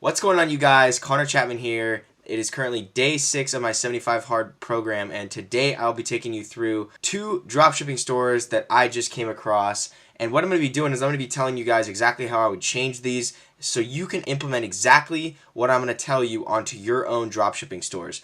What's going on, you guys? Connor Chapman here. It is currently day 6 of my 75 hard program, and today I'll be taking you through 2 dropshipping stores that I just came across. And what I'm going to be doing is I'm going to be telling you guys exactly how I would change these so you can implement exactly what I'm going to tell you onto your own dropshipping stores.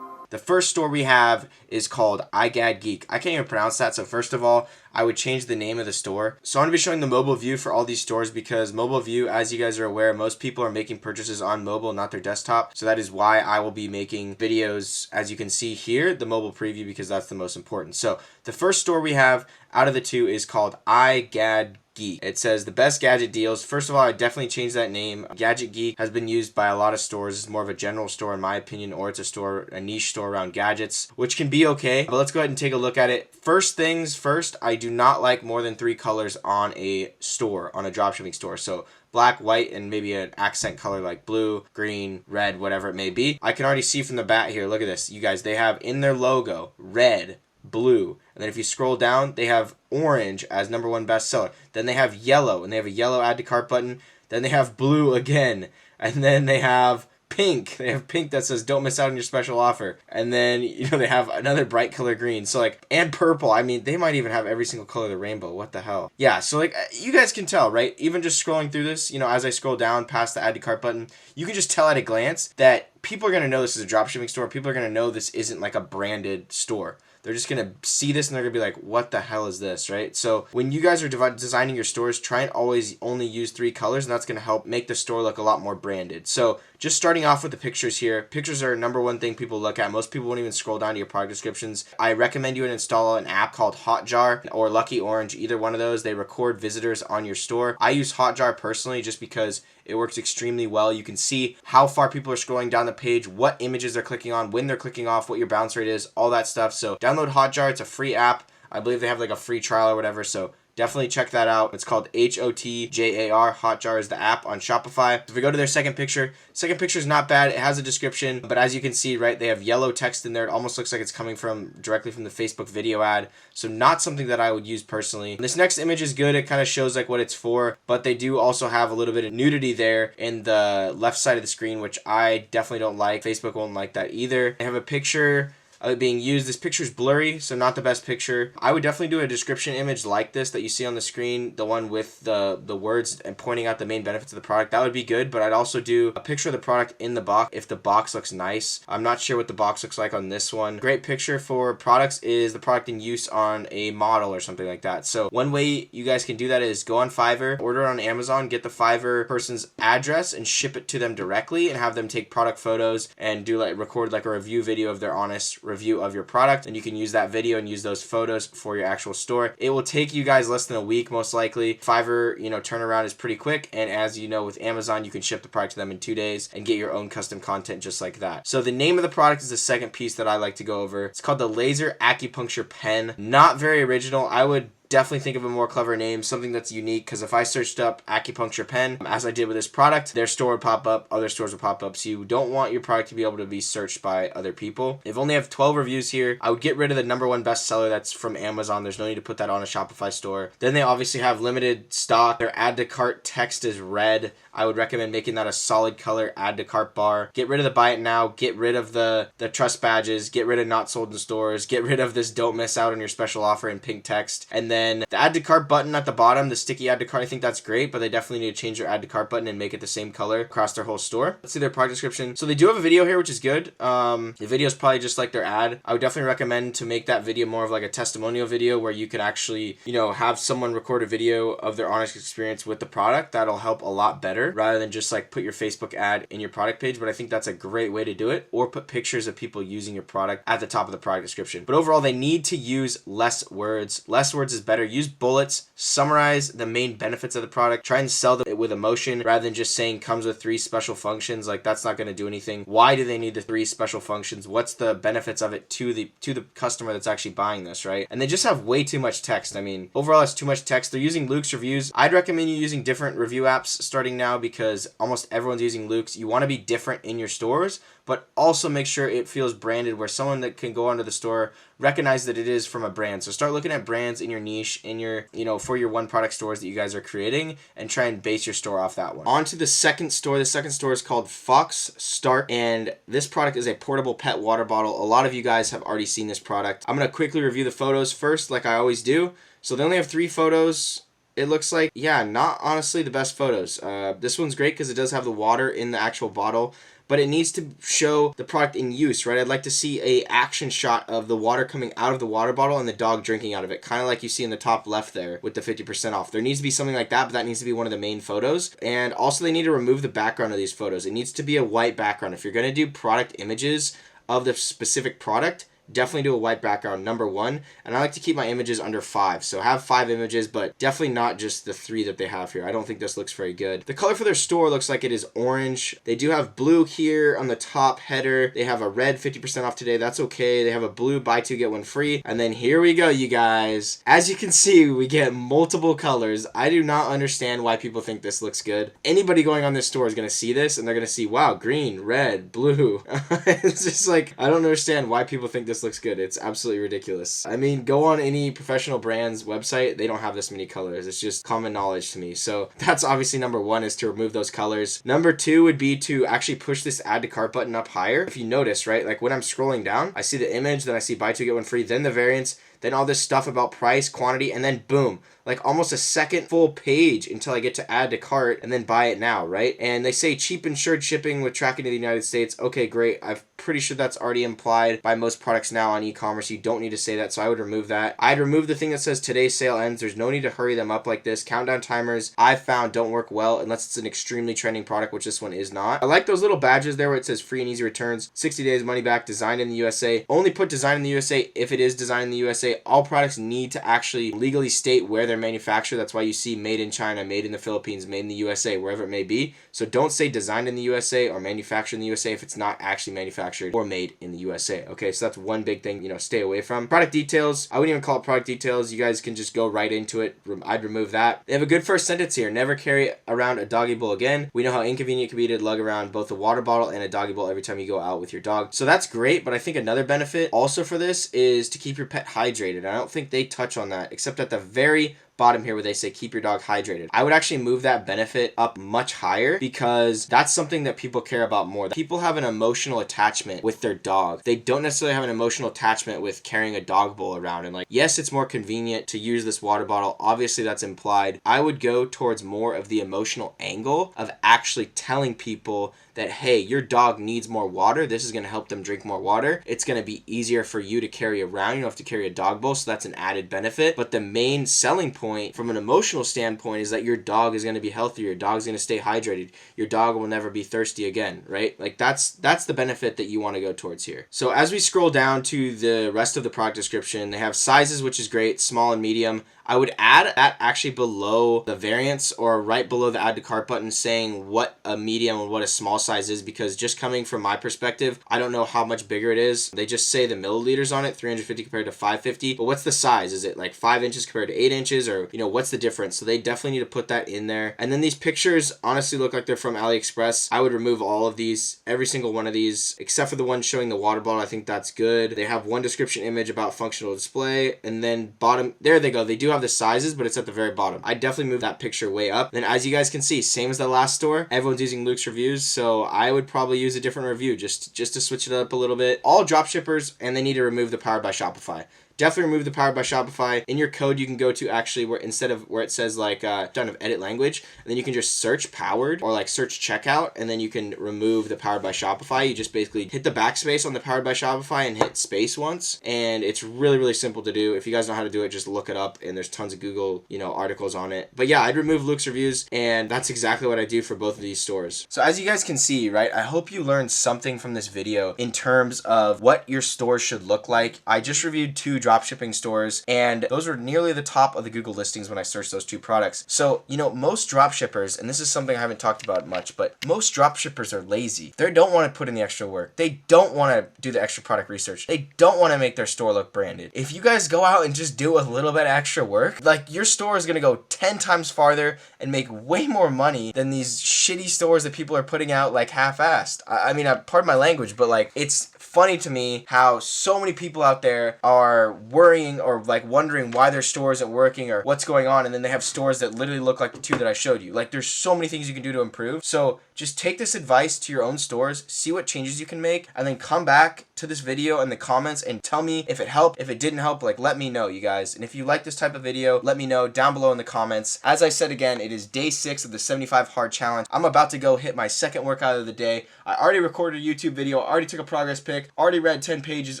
The first store we have is called iGadGeek. I can't even pronounce that, so first of all, I would change the name of the store. So I'm going to be showing the mobile view for all these stores because mobile view, as you guys are aware, most people are making purchases on mobile, not their desktop. So that is why I will be making videos, as you can see here, the mobile preview, because that's the most important. So the first store we have out of the 2 is called iGadGeek. It says the best gadget deals. First of all, I definitely changed that name. Gadget Geek has been used by a lot of stores. It's more of a general store in my opinion, or it's a niche store around gadgets, which can be okay. But let's go ahead and take a look at it. First things first, I do not like more than 3 colors on a store, on a dropshipping store. So black, white, and maybe an accent color like blue, green, red, whatever it may be. I can already see from the bat here, look at this. You guys, they have in their logo, red, blue, and then if you scroll down, they have orange as #1 bestseller. Then they have yellow, and they have a yellow add to cart button. Then they have blue again, and then they have pink. They have pink that says don't miss out on your special offer. And then, they have another bright color green. So and purple. I mean, they might even have every single color of the rainbow. What the hell? Yeah, so you guys can tell, right? Even just scrolling through this, as I scroll down past the add to cart button, you can just tell at a glance that people are going to know this is a dropshipping store. People are going to know this isn't like a branded store. They're just going to see this and they're going to be like, what the hell is this, right? So when you guys are designing your stores, try and always only use 3 colors, and that's going to help make the store look a lot more branded. So just starting off with the pictures here. Pictures are #1 thing people look at. Most people won't even scroll down to your product descriptions. I recommend you install an app called Hotjar or Lucky Orange, either one of those. They record visitors on your store. I use Hotjar personally just because it works extremely well. You can see how far people are scrolling down the page, what images they're clicking on, when they're clicking off, what your bounce rate is, all that stuff. So download Hotjar. It's a free app. I believe they have like a free trial or whatever. So definitely check that out. It's called Hotjar. Hotjar is the app on Shopify. If we go to their second picture is not bad. It has a description, but as you can see, right, they have yellow text in there. It almost looks like it's coming directly from the Facebook video ad. So not something that I would use personally. This next image is good. It kind of shows like what it's for, but they do also have a little bit of nudity there in the left side of the screen, which I definitely don't like. Facebook won't like that either. They have a picture of it being used. This picture is blurry, so not the best picture. I would definitely do a description image like this that you see on the screen, the one with the words and pointing out the main benefits of the product. That would be good, but I'd also do a picture of the product in the box if the box looks nice. I'm not sure what the box looks like on this one. Great picture for products is the product in use on a model or something like that. So one way you guys can do that is go on Fiverr, order it on Amazon, get the Fiverr person's address and ship it to them directly and have them take product photos and record a review video of their honest review of your product, and you can use that video and use those photos for your actual store. It will take you guys less than a week most likely. Fiverr, turnaround is pretty quick, and as you know, with Amazon you can ship the product to them in 2 days and get your own custom content just like that. So the name of the product is the second piece that I like to go over. It's called the Laser Acupuncture Pen. Not very original. I would definitely think of a more clever name, something that's unique, because if I searched up acupuncture pen, as I did with this product, their store would pop up, other stores would pop up, so you don't want your product to be able to be searched by other people. They've only have 12 reviews here. I would get rid of the #1 bestseller that's from Amazon. There's no need to put that on a Shopify store. Then they obviously have limited stock. Their add to cart text is red. I would recommend making that a solid color add to cart bar. Get rid of the buy it now, get rid of the trust badges, get rid of not sold in stores, get rid of this don't miss out on your special offer in pink text, and then the add to cart button at the bottom, the sticky add to cart, I think that's great, but they definitely need to change their add to cart button and make it the same color across their whole store. Let's see their product description. So they do have a video here, which is good. The video is probably just like their ad. I would definitely recommend to make that video more of like a testimonial video where you can actually, have someone record a video of their honest experience with the product. That'll help a lot better rather than just put your Facebook ad in your product page. But I think that's a great way to do it, or put pictures of people using your product at the top of the product description. But overall, they need to use less words. Less words is better. Use bullets, summarize the main benefits of the product, try and sell them with emotion rather than just saying comes with 3 special functions. That's not going to do anything. Why do they need the 3 special functions? What's the benefits of it to the customer that's actually buying this, right? And they just have way too much text. I mean, overall it's too much text. They're using Luke's reviews. I'd recommend you using different review apps starting now. now because almost everyone's using Luke's. You want to be different in your stores, but also make sure it feels branded where someone that can go onto the store recognize that it is from a brand. So start looking at brands in your niche, in your, for your one product stores that you guys are creating, and try and base your store off that one. On to the second store. The second store is called Fox Start, and this product is a portable pet water bottle. A lot of you guys have already seen this product. I'm going to quickly review the photos first, like I always do. So they only have 3 photos. It looks like, yeah, not honestly the best photos. This one's great because it does have the water in the actual bottle, but it needs to show the product in use, right? I'd like to see a action shot of the water coming out of the water bottle and the dog drinking out of it, kind of like you see in the top left there with the 50% off. There needs to be something like that, but that needs to be one of the main photos. And also they need to remove the background of these photos. It needs to be a white background. If you're going to do product images of the specific product, definitely do a white background, number 1. And I like to keep my images under 5. So have 5 images, but definitely not just the 3 that they have here. I don't think this looks very good. The color for their store looks like it is orange. They do have blue here on the top header. They have a red 50% off today. That's okay. They have a blue buy 2 get 1 free. And then here we go, you guys. As you can see, we get multiple colors. I do not understand why people think this looks good. Anybody going on this store is going to see this and they're going to see, wow, green, red, blue. It's just like, I don't understand why people think this looks good. It's absolutely ridiculous. I mean, go on any professional brand's website, they don't have this many colors. It's just common knowledge to me. So that's obviously number 1, is to remove those colors. Number 2 would be to actually push this add to cart button up higher. If you notice, right, like when I'm scrolling down, I see the image, then I see buy 2 get 1 free, then the variants, then all this stuff about price, quantity, and then boom, like almost a second full page until I get to add to cart and then buy it now, right? And they say cheap insured shipping with tracking to the United States. Okay, great. I'm pretty sure that's already implied by most products now on e-commerce. You don't need to say that, so I would remove that. I'd remove the thing that says today's sale ends. There's no need to hurry them up like this. Countdown timers, I've found, don't work well unless it's an extremely trending product, which this one is not. I like those little badges there where it says free and easy returns, 60 days money back, designed in the USA. Only put designed in the USA if it is designed in the USA. All products need to actually legally state where they're manufactured. That's why you see made in China, made in the Philippines, made in the USA, wherever it may be. So don't say designed in the USA or manufactured in the USA if it's not actually manufactured or made in the USA. Okay, so that's one big thing, stay away from. Product details, I wouldn't even call it product details. You guys can just go right into it. I'd remove that. They have a good first sentence here. Never carry around a doggy bowl again. We know how inconvenient it can be to lug around both a water bottle and a doggy bowl every time you go out with your dog. So that's great, but I think another benefit also for this is to keep your pet hydrated. I don't think they touch on that except at the very bottom here where they say keep your dog hydrated. I would actually move that benefit up much higher because that's something that people care about more. People have an emotional attachment with their dog. They don't necessarily have an emotional attachment with carrying a dog bowl around. And like, yes, it's more convenient to use this water bottle. Obviously that's implied. I would go towards more of the emotional angle of actually telling people that, hey, your dog needs more water. This is going to help them drink more water. It's going to be easier for you to carry around. You don't have to carry a dog bowl, so that's an added benefit. But the main selling point from an emotional standpoint is that your dog is going to be healthier. Your dog's going to stay hydrated. Your dog will never be thirsty again, right? Like that's the benefit that you want to go towards here. So as we scroll down to the rest of the product description, they have sizes, which is great, small and medium. I would add that actually below the variants or right below the add to cart button saying what a medium and what a small size is, because just coming from my perspective, I don't know how much bigger it is. They just say the milliliters on it, 350 compared to 550, but what's the size? Is it like 5 inches compared to 8 inches, or what's the difference? So they definitely need to put that in there. And then these pictures honestly look like they're from AliExpress. I would remove all of these, every single one of these, except for the one showing the water bottle. I think that's good. They have one description image about functional display, and then bottom, there they go. They do have the sizes, but it's at the very bottom. I definitely move that picture way up. Then as you guys can see, same as the last store, everyone's using Luke's reviews, so I would probably use a different review just to switch it up a little bit. All dropshippers, and they need to remove the Powered by Shopify. Definitely remove the Powered by Shopify. In your code, you can go to actually where instead of where it says like kind of edit language, and then you can just search powered or like search checkout, and then you can remove the Powered by Shopify. You just basically hit the backspace on the Powered by Shopify and hit space once, and it's really, really simple to do. If you guys know how to do it, just look it up, and there's tons of Google, articles on it. But yeah, I'd remove Luke's reviews, and that's exactly what I do for both of these stores. So as you guys can see, right, I hope you learned something from this video in terms of what your store should look like. I just reviewed 2 dropshipping stores, and those were nearly the top of the Google listings when I searched those 2 products. So, you know, most dropshippers, and this is something I haven't talked about much, but most dropshippers are lazy. They don't want to put in the extra work. They don't want to do the extra product research. They don't want to make their store look branded. If you guys go out and just do a little bit extra work, like, your store is going to go 10 times farther and make way more money than these shitty stores that people are putting out like half-assed. I mean, pardon my language, but like, it's funny to me how so many people out there are worrying or like wondering why their store isn't working or what's going on, and then they have stores that literally look like the 2 that I showed you. Like, there's so many things you can do to improve. So just take this advice to your own stores, see what changes you can make, and then come back to this video in the comments and tell me if it helped. If it didn't help, like, let me know, you guys. And if you like this type of video, let me know down below in the comments. As I said again, it is day 6 of the 75 hard challenge. I'm about to go hit my second workout of the day. I already recorded a YouTube video, already took a progress pic, already read 10 pages,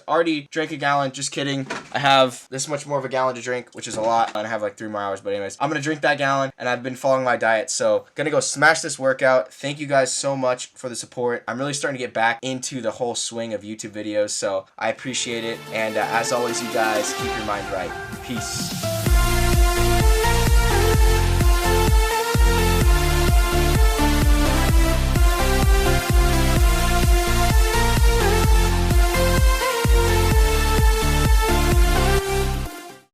already drank a gallon. Just kidding. I have this much more of a gallon to drink, which is a lot, and I have like 3 more hours. But anyways, I'm gonna drink that gallon, and I've been following my diet, so gonna go smash this workout. Thank you guys so much for the support. I'm really starting to get back into the whole swing of YouTube videos, so I appreciate it. And as always, you guys, keep your mind right. Peace.